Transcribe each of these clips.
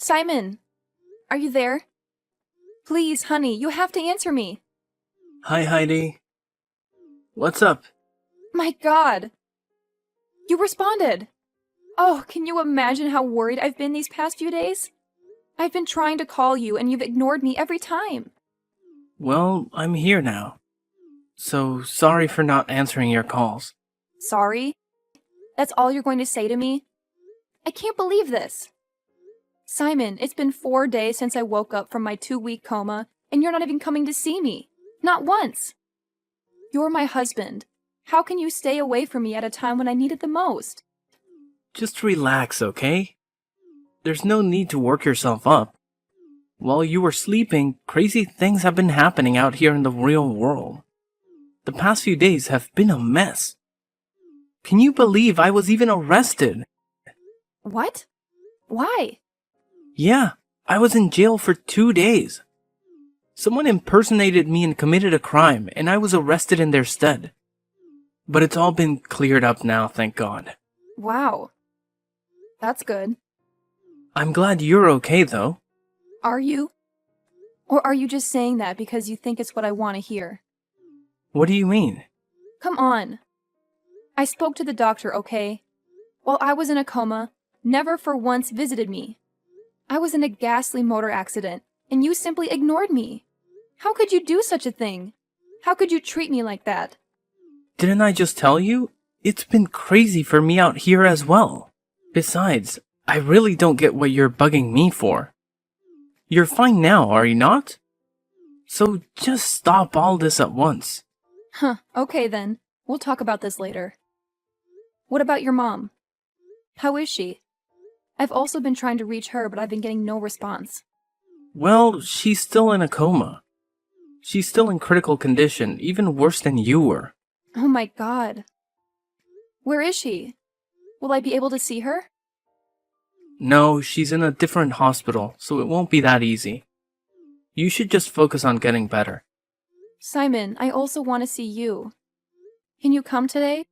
Simon, are you there? Please, honey, you have to answer me. Hi, Heidi. What's up? My God. You responded. Oh, can you imagine how worried I've been these past few days? I've been trying to call you and you've ignored me every time. Well, I'm here now. So, sorry for not answering your calls. Sorry? That's all you're going to say to me? I can't believe this. Simon, it's been 4 days since I woke up from my 2-week coma, and you're not even coming to see me. Not once. You're my husband. How can you stay away from me at a time when I need it the most? Just relax, okay? There's no need to work yourself up. While you were sleeping, crazy things have been happening out here in the real world. The past few days have been a mess. Can you believe I was even arrested? What? Why? Yeah, I was in jail for 2 days. Someone impersonated me and committed a crime, and I was arrested in their stead. But it's all been cleared up now, thank God. Wow. That's good. I'm glad you're okay, though. Are you? Or are you just saying that because you think it's what I want to hear? What do you mean? Come on. I spoke to the doctor, okay? While I was in a coma, never for once visited me. I was in a ghastly motor accident, and you simply ignored me. How could you do such a thing? How could you treat me like that? Didn't I just tell you? It's been crazy for me out here as well. Besides, I really don't get what you're bugging me for. You're fine now, are you not? So just stop all this at once. Huh, okay then. We'll talk about this later. What about your mom? How is she? I've also been trying to reach her, but I've been getting no response. Well, she's still in a coma. She's still in critical condition, even worse than you were. Oh my God. Where is she? Will I be able to see her? No, she's in a different hospital, so it won't be that easy. You should just focus on getting better. Simon, I also want to see you. Can you come today?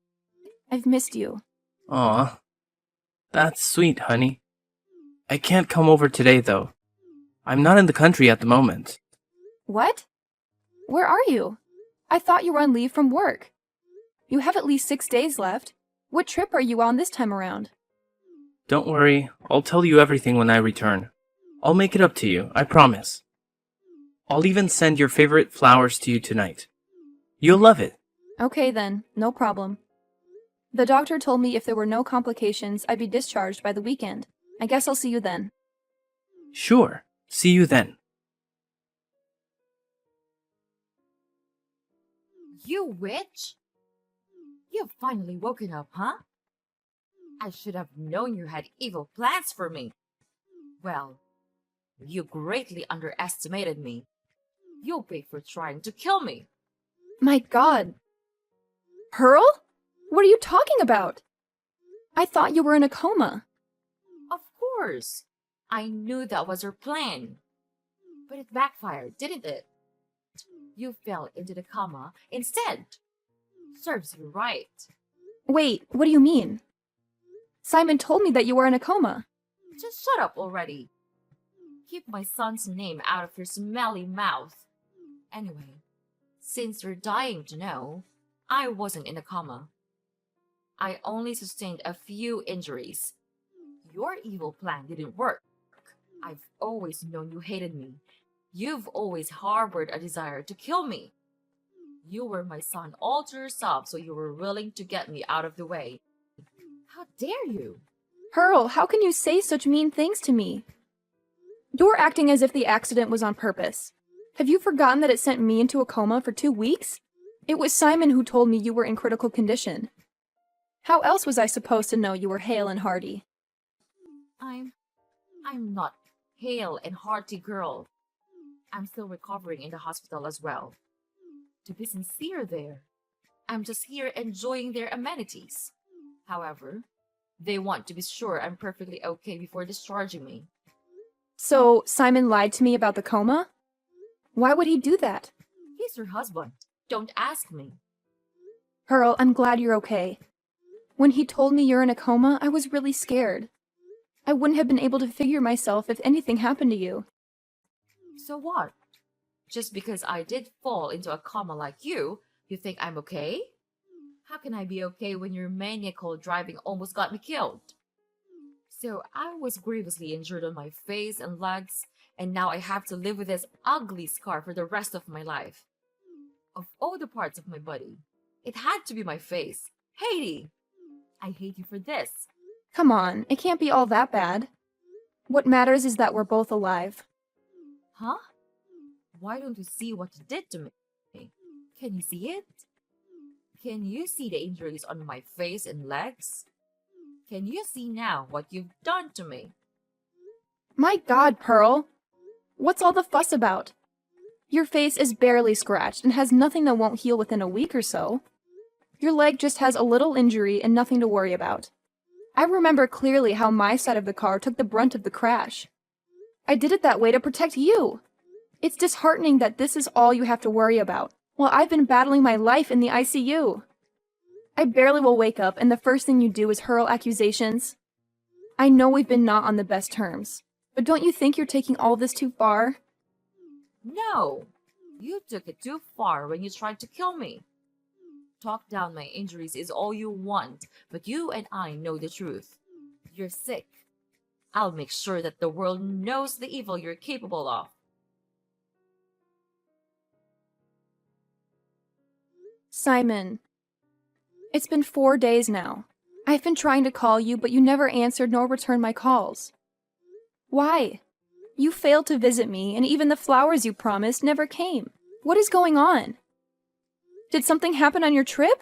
I've missed you. Aw, that's sweet, honey. I can't come over today, though. I'm not in the country at the moment. What? Where are you? I thought you were on leave from work. You have at least 6 days left. What trip are you on this time around? Don't worry, I'll tell you everything when I return. I'll make it up to you, I promise. I'll even send your favorite flowers to you tonight. You'll love it. Okay then, no problem. The doctor told me if there were no complications, I'd be discharged by the weekend. I guess I'll see you then. Sure, see you then. You witch! You've finally woken up, huh? I should have known you had evil plans for me. Well, you greatly underestimated me. You'll pay for trying to kill me. My God. Pearl? What are you talking about? I thought you were in a coma. Of course. I knew that was your plan. But it backfired, didn't it? You fell into the coma instead. Serves you right. Wait, what do you mean? Simon told me that you were in a coma. Just shut up already. Keep my son's name out of your smelly mouth. Anyway, since you're dying to know, I wasn't in a coma. I only sustained a few injuries. Your evil plan didn't work. I've always known you hated me. You've always harbored a desire to kill me. You were my son all to yourself, so you were willing to get me out of the way. How dare you? Pearl, how can you say such mean things to me? You're acting as if the accident was on purpose. Have you forgotten that it sent me into a coma for 2 weeks? It was Simon who told me you were in critical condition. How else was I supposed to know you were hale and hearty? I'm not hale and hearty, girl. I'm still recovering in the hospital as well. To be sincere there, I'm just here enjoying their amenities. However, they want to be sure I'm perfectly okay before discharging me. So, Simon lied to me about the coma? Why would he do that? He's your husband. Don't ask me. Pearl, I'm glad you're okay. When he told me you're in a coma, I was really scared. I wouldn't have been able to figure myself if anything happened to you. So what? Just because I did fall into a coma like you think I'm okay? How can I be okay when your maniacal driving almost got me killed? So I was grievously injured on my face and legs, and now I have to live with this ugly scar for the rest of my life. Of all the parts of my body, it had to be my face. Haiti! I hate you for this. Come on, it can't be all that bad. What matters is that we're both alive. Huh? Why don't you see what you did to me? Can you see it? Can you see the injuries on my face and legs? Can you see now what you've done to me? My God, Pearl! What's all the fuss about? Your face is barely scratched and has nothing that won't heal within a week or so. Your leg just has a little injury and nothing to worry about. I remember clearly how my side of the car took the brunt of the crash. I did it that way to protect you. It's disheartening that this is all you have to worry about, while I've been battling my life in the ICU. I barely will wake up and the first thing you do is hurl accusations. I know we've been not on the best terms, but don't you think you're taking all this too far? No! You took it too far when you tried to kill me. Talk down my injuries is all you want, but you and I know the truth. You're sick. I'll make sure that the world knows the evil you're capable of. Simon, it's been 4 days now. I've been trying to call you, but you never answered nor returned my calls. Why? You failed to visit me, and even the flowers you promised never came. What is going on? Did something happen on your trip?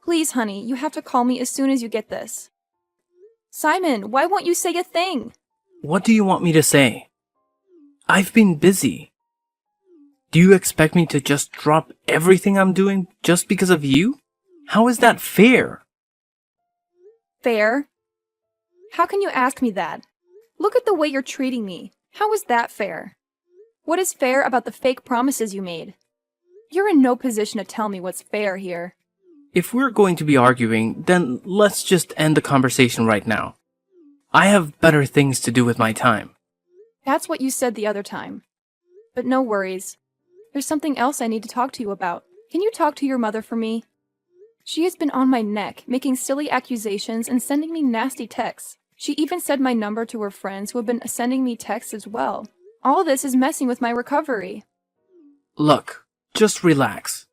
Please, honey, you have to call me as soon as you get this. Simon, why won't you say a thing? What do you want me to say? I've been busy. Do you expect me to just drop everything I'm doing just because of you? How is that fair? Fair? How can you ask me that? Look at the way you're treating me. How is that fair? What is fair about the fake promises you made? You're in no position to tell me what's fair here. If we're going to be arguing, then let's just end the conversation right now. I have better things to do with my time. That's what you said the other time. But no worries. There's something else I need to talk to you about. Can you talk to your mother for me? She has been on my neck, making silly accusations and sending me nasty texts. She even said my number to her friends who have been sending me texts as well. All this is messing with my recovery. Look, just relax.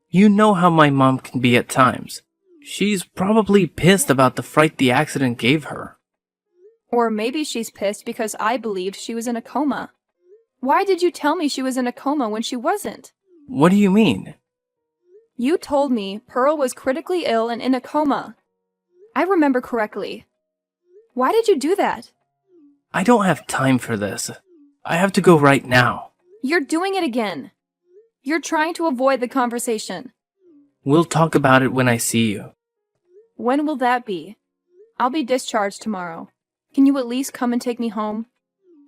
You know how my mom can be at times. She's probably pissed about the fright the accident gave her. Or maybe she's pissed because I believed she was in a coma. Why did you tell me she was in a coma when she wasn't? What do you mean? You told me Pearl was critically ill and in a coma. I remember correctly. Why did you do that? I don't have time for this. I have to go right now. You're doing it again. You're trying to avoid the conversation. We'll talk about it when I see you. When will that be? I'll be discharged tomorrow. Can you at least come and take me home?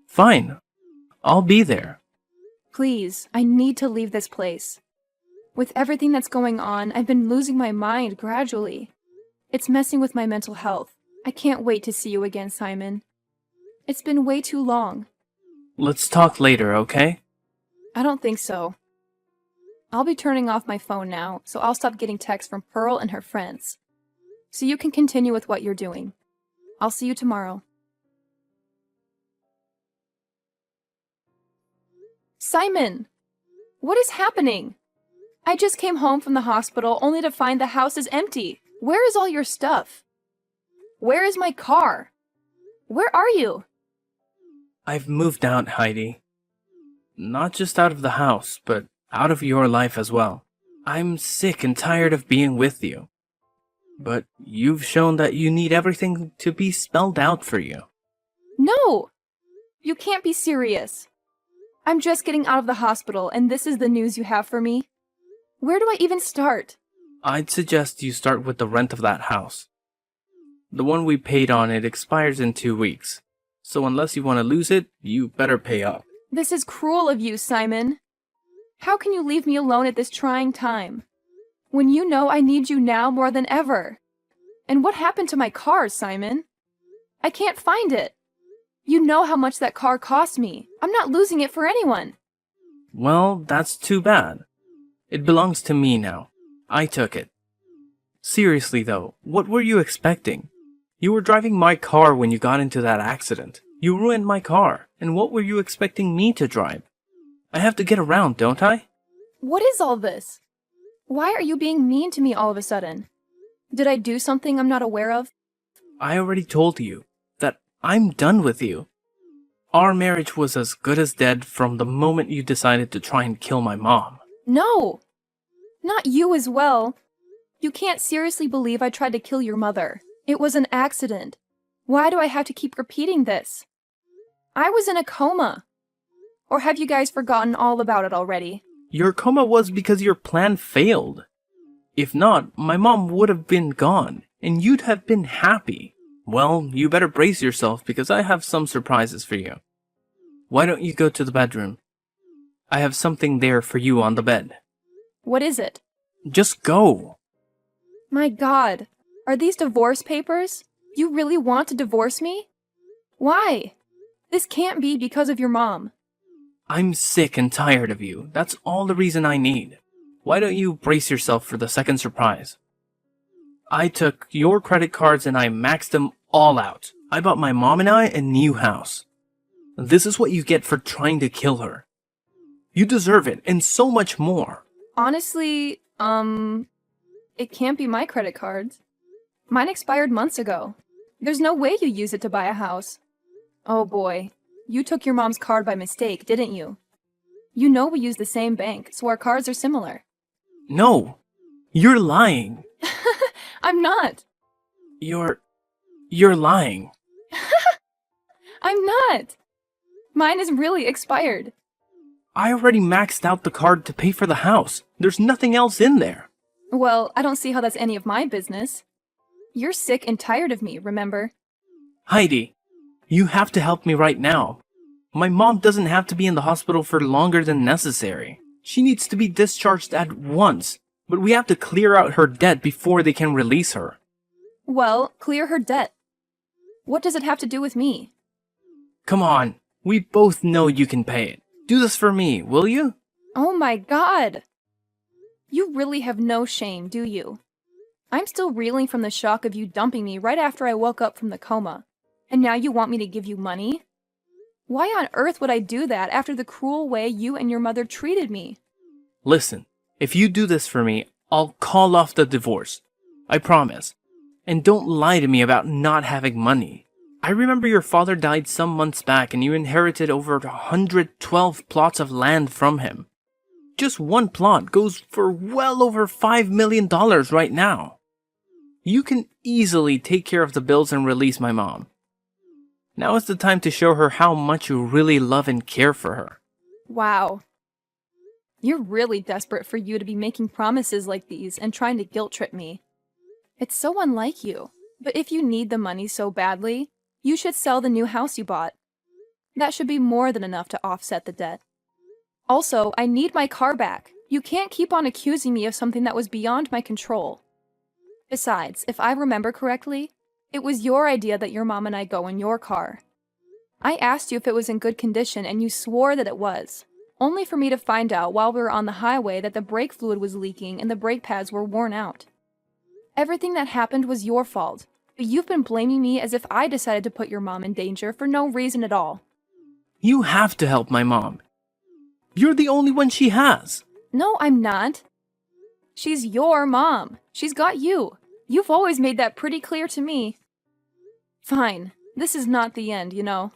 Fine. I'll be there. Please, I need to leave this place. With everything that's going on, I've been losing my mind gradually. It's messing with my mental health. I can't wait to see you again, Simon. It's been way too long. Let's talk later, okay? I don't think so. I'll be turning off my phone now, so I'll stop getting texts from Pearl and her friends. So you can continue with what you're doing. I'll see you tomorrow. Simon! What is happening? I just came home from the hospital only to find the house is empty. Where is all your stuff? Where is my car? Where are you? I've moved out, Heidi. Not just out of the house, but out of your life as well. I'm sick and tired of being with you. But you've shown that you need everything to be spelled out for you. No! You can't be serious. I'm just getting out of the hospital, and this is the news you have for me? Where do I even start? I'd suggest you start with the rent of that house. The one we paid on it expires in 2 weeks, so unless you want to lose it, you better pay up. This is cruel of you, Simon. How can you leave me alone at this trying time? When you know I need you now more than ever. And what happened to my car, Simon? I can't find it. You know how much that car cost me. I'm not losing it for anyone. Well, that's too bad. It belongs to me now. I took it. Seriously though, what were you expecting? You were driving my car when you got into that accident. You ruined my car, and what were you expecting me to drive? I have to get around, don't I? What is all this? Why are you being mean to me all of a sudden? Did I do something I'm not aware of? I already told you that I'm done with you. Our marriage was as good as dead from the moment you decided to try and kill my mom. No! Not you as well. You can't seriously believe I tried to kill your mother. It was an accident. Why do I have to keep repeating this? I was in a coma. Or have you guys forgotten all about it already? Your coma was because your plan failed. If not, my mom would have been gone, and you'd have been happy. Well, you better brace yourself because I have some surprises for you. Why don't you go to the bedroom? I have something there for you on the bed. What is it? Just go. My God, are these divorce papers? You really want to divorce me? Why? This can't be because of your mom. I'm sick and tired of you. That's all the reason I need. Why don't you brace yourself for the second surprise? I took your credit cards and I maxed them all out. I bought my mom and I a new house. This is what you get for trying to kill her. You deserve it, and so much more. Honestly, it can't be my credit cards. Mine expired months ago. There's no way you use it to buy a house. Oh boy, you took your mom's card by mistake, didn't you? You know we use the same bank, so our cards are similar. No, you're lying. I'm not. You're lying. I'm not. Mine is really expired. I already maxed out the card to pay for the house. There's nothing else in there. Well, I don't see how that's any of my business. You're sick and tired of me, remember? Heidi, you have to help me right now. My mom doesn't have to be in the hospital for longer than necessary. She needs to be discharged at once, but we have to clear out her debt before they can release her. Well, clear her debt. What does it have to do with me? Come on, we both know you can pay it. Do this for me, will you? Oh my God! You really have no shame, do you? I'm still reeling from the shock of you dumping me right after I woke up from the coma. And now you want me to give you money? Why on earth would I do that after the cruel way you and your mother treated me? Listen, if you do this for me, I'll call off the divorce. I promise. And don't lie to me about not having money. I remember your father died some months back and you inherited over 112 plots of land from him. Just one plot goes for well over $5 million right now. You can easily take care of the bills and release my mom. Now is the time to show her how much you really love and care for her. Wow. You're really desperate for you to be making promises like these and trying to guilt trip me. It's so unlike you. But if you need the money so badly, you should sell the new house you bought. That should be more than enough to offset the debt. Also, I need my car back. You can't keep on accusing me of something that was beyond my control. Besides, if I remember correctly, it was your idea that your mom and I go in your car. I asked you if it was in good condition and you swore that it was, only for me to find out while we were on the highway that the brake fluid was leaking and the brake pads were worn out. Everything that happened was your fault, but you've been blaming me as if I decided to put your mom in danger for no reason at all. You have to help my mom. You're the only one she has. No, I'm not. She's your mom. She's got you. You've always made that pretty clear to me. Fine. This is not the end, you know.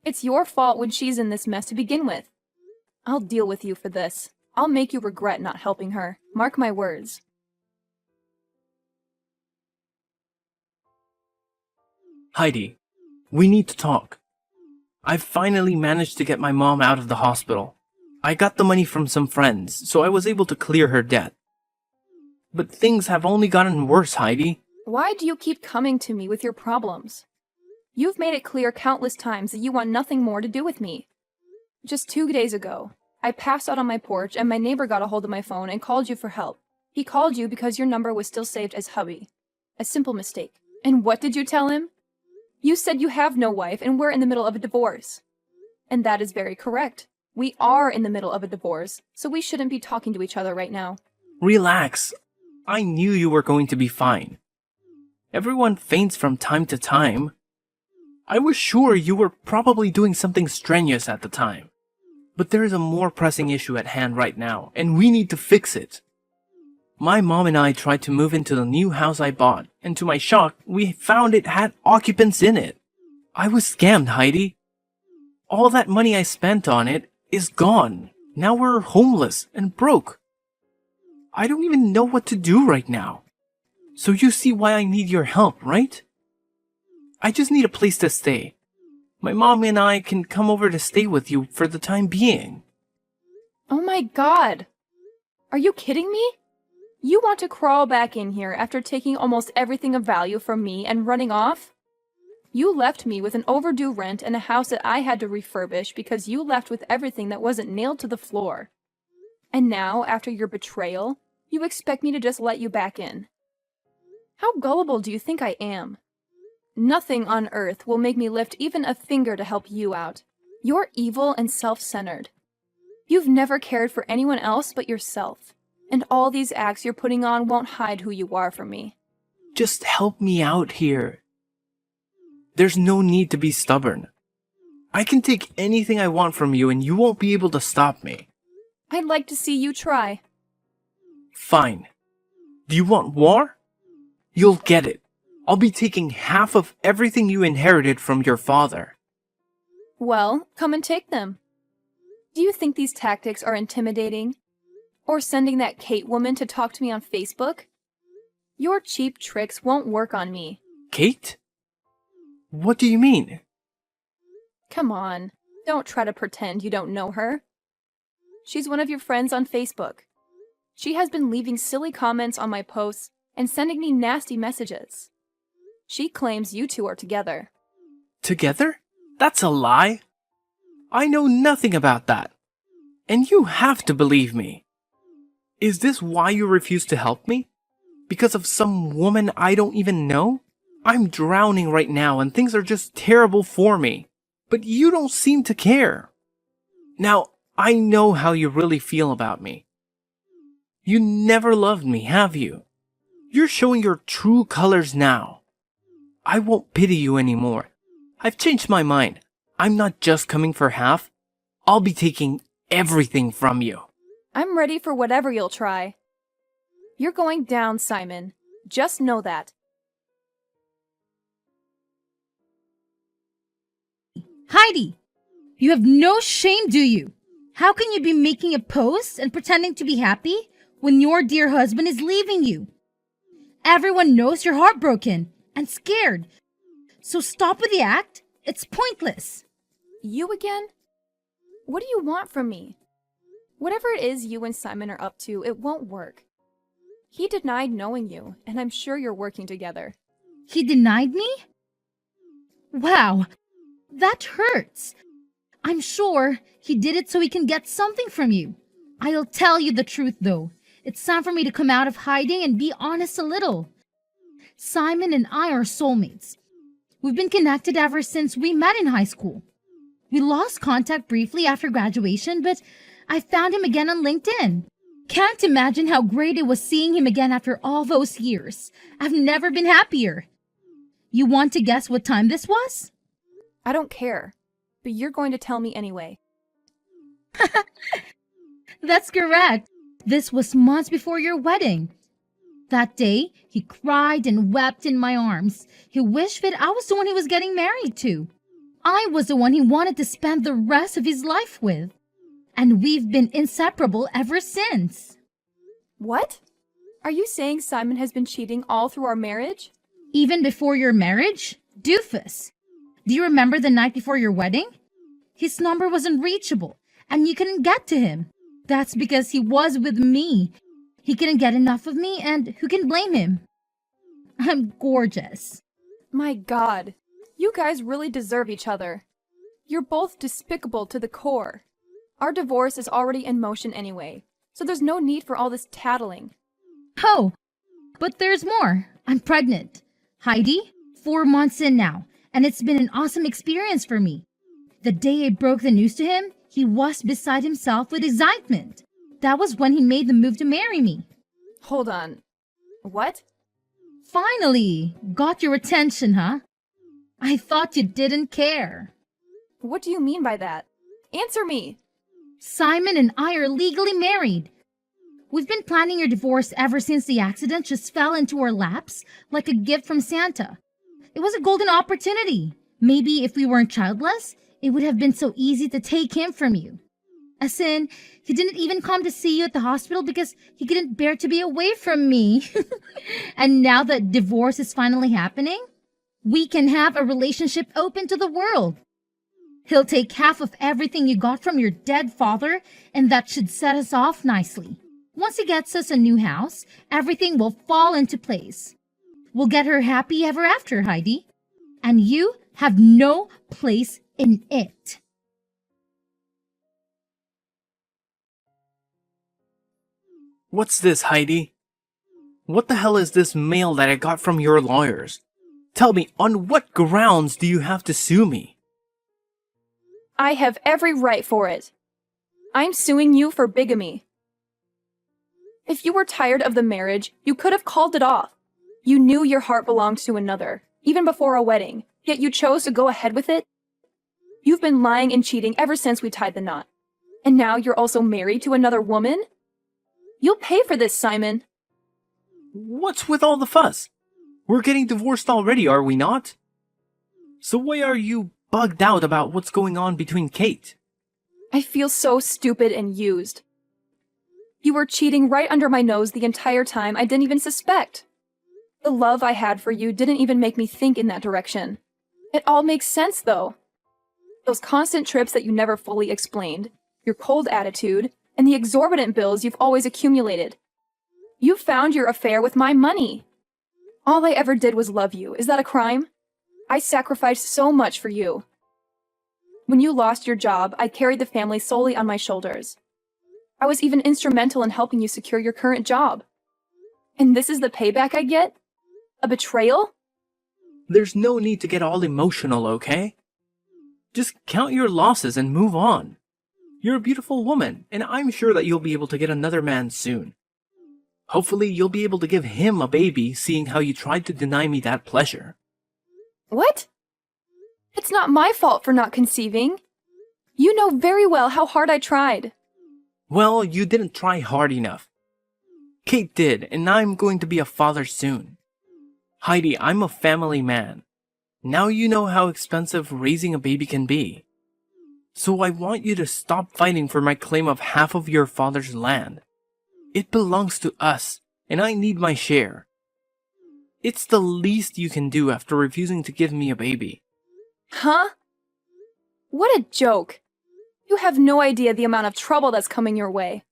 It's your fault when she's in this mess to begin with. I'll deal with you for this. I'll make you regret not helping her. Mark my words. Heidi, we need to talk. I finally managed to get my mom out of the hospital. I got the money from some friends, so I was able to clear her debt. But things have only gotten worse, Heidi. Why do you keep coming to me with your problems? You've made it clear countless times that you want nothing more to do with me. Just 2 days ago, I passed out on my porch and my neighbor got a hold of my phone and called you for help. He called you because your number was still saved as hubby. A simple mistake. And what did you tell him? You said you have no wife and we're in the middle of a divorce. And that is very correct. We are in the middle of a divorce, so we shouldn't be talking to each other right now. Relax. I knew you were going to be fine. Everyone faints from time to time. I was sure you were probably doing something strenuous at the time. But there is a more pressing issue at hand right now, and we need to fix it. My mom and I tried to move into the new house I bought, and to my shock, we found it had occupants in it. I was scammed, Heidi. All that money I spent on it is gone. Now we're homeless and broke. I don't even know what to do right now. So you see why I need your help, right? I just need a place to stay. My mom and I can come over to stay with you for the time being. Oh my god! Are you kidding me? You want to crawl back in here after taking almost everything of value from me and running off? You left me with an overdue rent and a house that I had to refurbish because you left with everything that wasn't nailed to the floor. And now, after your betrayal, you expect me to just let you back in. How gullible do you think I am? Nothing on earth will make me lift even a finger to help you out. You're evil and self-centered. You've never cared for anyone else but yourself. And all these acts you're putting on won't hide who you are from me. Just help me out here. There's no need to be stubborn. I can take anything I want from you and you won't be able to stop me. I'd like to see you try. Fine. Do you want war? You'll get it. I'll be taking half of everything you inherited from your father. Well, come and take them. Do you think these tactics are intimidating? Or sending that Kate woman to talk to me on Facebook? Your cheap tricks won't work on me. Kate? What do you mean? Come on, don't try to pretend you don't know her. She's one of your friends on Facebook. She has been leaving silly comments on my posts and sending me nasty messages. She claims you two are together. Together? That's a lie. I know nothing about that. And you have to believe me. Is this why you refuse to help me? Because of some woman I don't even know? I'm drowning right now and things are just terrible for me. But you don't seem to care. Now, I know how you really feel about me. You never loved me, have you? You're showing your true colors now. I won't pity you anymore. I've changed my mind. I'm not just coming for half. I'll be taking everything from you. I'm ready for whatever you'll try. You're going down, Simon. Just know that. Heidi, you have no shame, do you? How can you be making a post and pretending to be happy when your dear husband is leaving you? Everyone knows you're heartbroken and scared. So stop with the act. It's pointless. You again? What do you want from me? Whatever it is you and Simon are up to, it won't work. He denied knowing you, and I'm sure you're working together. He denied me? Wow, that hurts. I'm sure he did it so he can get something from you. I'll tell you the truth, though. It's time for me to come out of hiding and be honest a little. Simon and I are soulmates. We've been connected ever since we met in high school. We lost contact briefly after graduation, but I found him again on LinkedIn. Can't imagine how great it was seeing him again after all those years. I've never been happier. You want to guess what time this was? I don't care, but you're going to tell me anyway. That's correct. This was months before your wedding. That day, he cried and wept in my arms. He wished that I was the one he was getting married to. I was the one he wanted to spend the rest of his life with. And we've been inseparable ever since. What? Are you saying Simon has been cheating all through our marriage? Even before your marriage? Doofus. Do you remember the night before your wedding? His number was unreachable, and you couldn't get to him. That's because he was with me. He couldn't get enough of me, and who can blame him? I'm gorgeous. My God, you guys really deserve each other. You're both despicable to the core. Our divorce is already in motion anyway, so there's no need for all this tattling. Oh, but there's more. I'm pregnant. Heidi, 4 months in now, and it's been an awesome experience for me. The day I broke the news to him, he was beside himself with excitement. That was when he made the move to marry me. Hold on. What? Finally! Got your attention, huh? I thought you didn't care. What do you mean by that? Answer me! Simon and I are legally married. We've been planning your divorce ever since the accident just fell into our laps like a gift from Santa. It was a golden opportunity. Maybe if we weren't childless, it would have been so easy to take him from you. As in, he didn't even come to see you at the hospital because he couldn't bear to be away from me. And now that divorce is finally happening, we can have a relationship open to the world. He'll take half of everything you got from your dead father, and that should set us off nicely. Once he gets us a new house, everything will fall into place. We'll get her happy ever after, Heidi. And you have no place in it. What's this, Heidi? What the hell is this mail that I got from your lawyers? Tell me, on what grounds do you have to sue me? I have every right for it. I'm suing you for bigamy. If you were tired of the marriage, you could have called it off. You knew your heart belonged to another, even before a wedding, yet you chose to go ahead with it. You've been lying and cheating ever since we tied the knot. And now you're also married to another woman? You'll pay for this, Simon. What's with all the fuss? We're getting divorced already, are we not? So why are you bugged out about what's going on between Kate? I feel so stupid and used. You were cheating right under my nose the entire time I didn't even suspect. The love I had for you didn't even make me think in that direction. It all makes sense, though. Those constant trips that you never fully explained, your cold attitude, and the exorbitant bills you've always accumulated. You found your affair with my money. All I ever did was love you. Is that a crime? I sacrificed so much for you. When you lost your job, I carried the family solely on my shoulders. I was even instrumental in helping you secure your current job. And this is the payback I get? A betrayal? There's no need to get all emotional, okay? Just count your losses and move on. You're a beautiful woman, and I'm sure that you'll be able to get another man soon. Hopefully, you'll be able to give him a baby, seeing how you tried to deny me that pleasure. What? It's not my fault for not conceiving. You know very well how hard I tried. Well, you didn't try hard enough. Kate did, and I'm going to be a father soon. Heidi, I'm a family man. Now you know how expensive raising a baby can be. So I want you to stop fighting for my claim of half of your father's land. It belongs to us, and I need my share. It's the least you can do after refusing to give me a baby. Huh? What a joke. You have no idea the amount of trouble that's coming your way.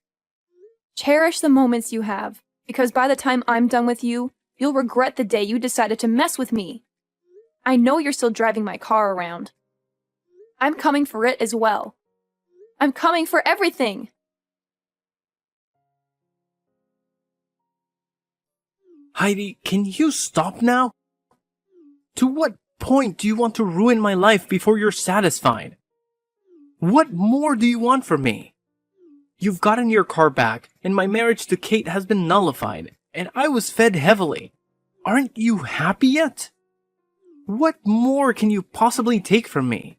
Cherish the moments you have, because by the time I'm done with you, you'll regret the day you decided to mess with me. I know you're still driving my car around. I'm coming for it as well. I'm coming for everything. Heidi, can you stop now? To what point do you want to ruin my life before you're satisfied? What more do you want from me? You've gotten your car back, and my marriage to Kate has been nullified, and I was fed heavily. Aren't you happy yet? What more can you possibly take from me?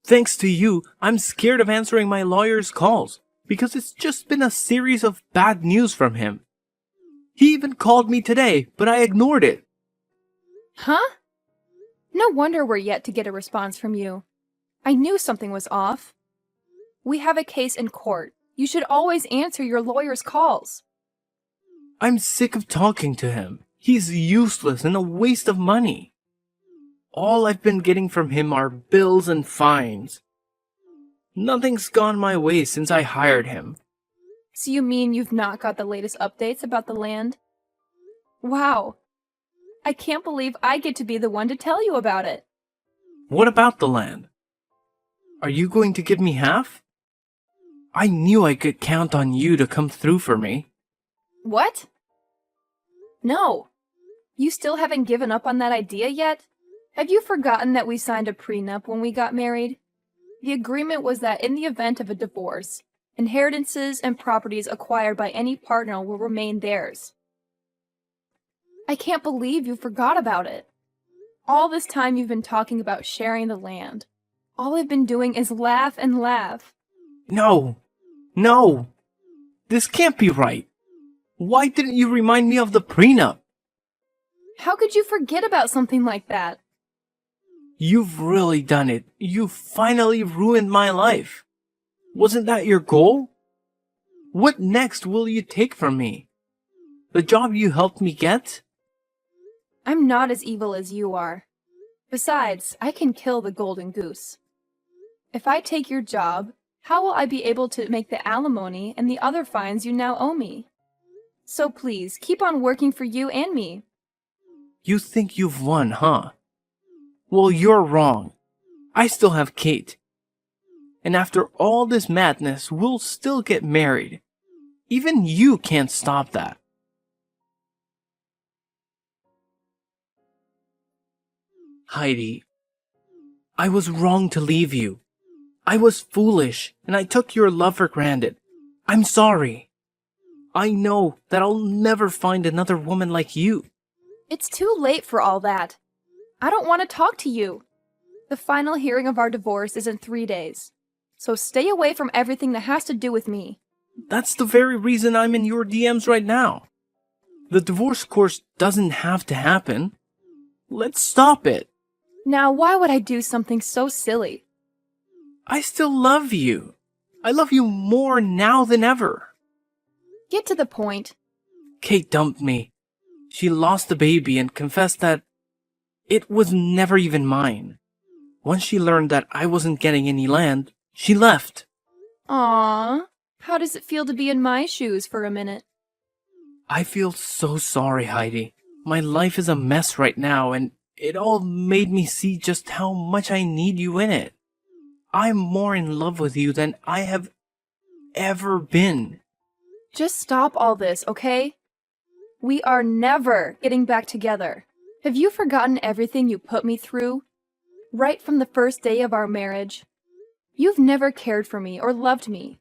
Thanks to you, I'm scared of answering my lawyer's calls, because it's just been a series of bad news from him. He even called me today, but I ignored it. Huh? No wonder we're yet to get a response from you. I knew something was off. We have a case in court. You should always answer your lawyer's calls. I'm sick of talking to him. He's useless and a waste of money. All I've been getting from him are bills and fines. Nothing's gone my way since I hired him. So you mean you've not got the latest updates about the land? Wow. I can't believe I get to be the one to tell you about it. What about the land? Are you going to give me half? I knew I could count on you to come through for me. What? No. You still haven't given up on that idea yet? Have you forgotten that we signed a prenup when we got married? The agreement was that in the event of a divorce, inheritances and properties acquired by any partner will remain theirs. I can't believe you forgot about it. All this time you've been talking about sharing the land. All I've been doing is laugh and laugh. No! No! This can't be right. Why didn't you remind me of the prenup? How could you forget about something like that? You've really done it. You finally ruined my life. Wasn't that your goal? What next will you take from me? The job you helped me get? I'm not as evil as you are. Besides, I can kill the golden goose. If I take your job, how will I be able to make the alimony and the other fines you now owe me? So please, keep on working for you and me. You think you've won, huh? Well, you're wrong. I still have Kate. And after all this madness, we'll still get married. Even you can't stop that. Heidi, I was wrong to leave you. I was foolish, and I took your love for granted. I'm sorry. I know that I'll never find another woman like you. It's too late for all that. I don't want to talk to you. The final hearing of our divorce is in 3 days. So stay away from everything that has to do with me. That's the very reason I'm in your DMs right now. The divorce course doesn't have to happen. Let's stop it. Now, why would I do something so silly? I still love you. I love you more now than ever. Get to the point. Kate dumped me. She lost the baby and confessed that it was never even mine. Once she learned that I wasn't getting any land, she left. Aww. How does it feel to be in my shoes for a minute? I feel so sorry, Heidi. My life is a mess right now, and it all made me see just how much I need you in it. I'm more in love with you than I have ever been. Just stop all this, okay? We are never getting back together. Have you forgotten everything you put me through? Right from the first day of our marriage. You've never cared for me or loved me.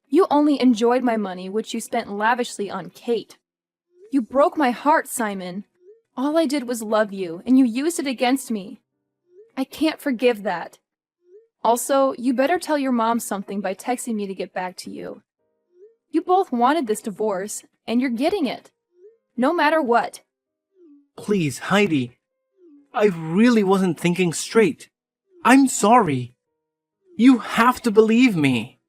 You only enjoyed my money, which you spent lavishly on Kate. You broke my heart, Simon. All I did was love you, and you used it against me. I can't forgive that. Also, you better tell your mom something by texting me to get back to you. You both wanted this divorce, and you're getting it. No matter what. Please, Heidi. I really wasn't thinking straight. I'm sorry. You have to believe me.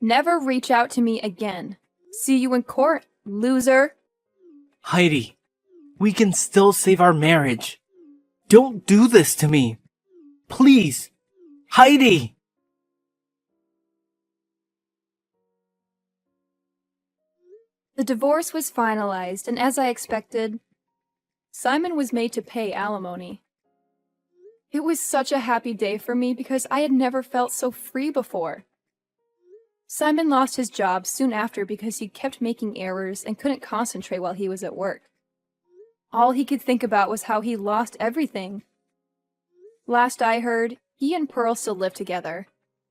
Never reach out to me again. See you in court, loser. Heidi, we can still save our marriage. Don't do this to me. Please. Heidi! The divorce was finalized, and as I expected, Simon was made to pay alimony. It was such a happy day for me because I had never felt so free before. Simon lost his job soon after because he kept making errors and couldn't concentrate while he was at work. All he could think about was how he lost everything. Last I heard, he and Pearl still lived together,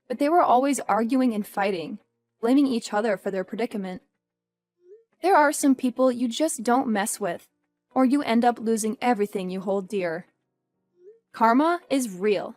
but they were always arguing and fighting, blaming each other for their predicament. There are some people you just don't mess with, or you end up losing everything you hold dear. Karma is real.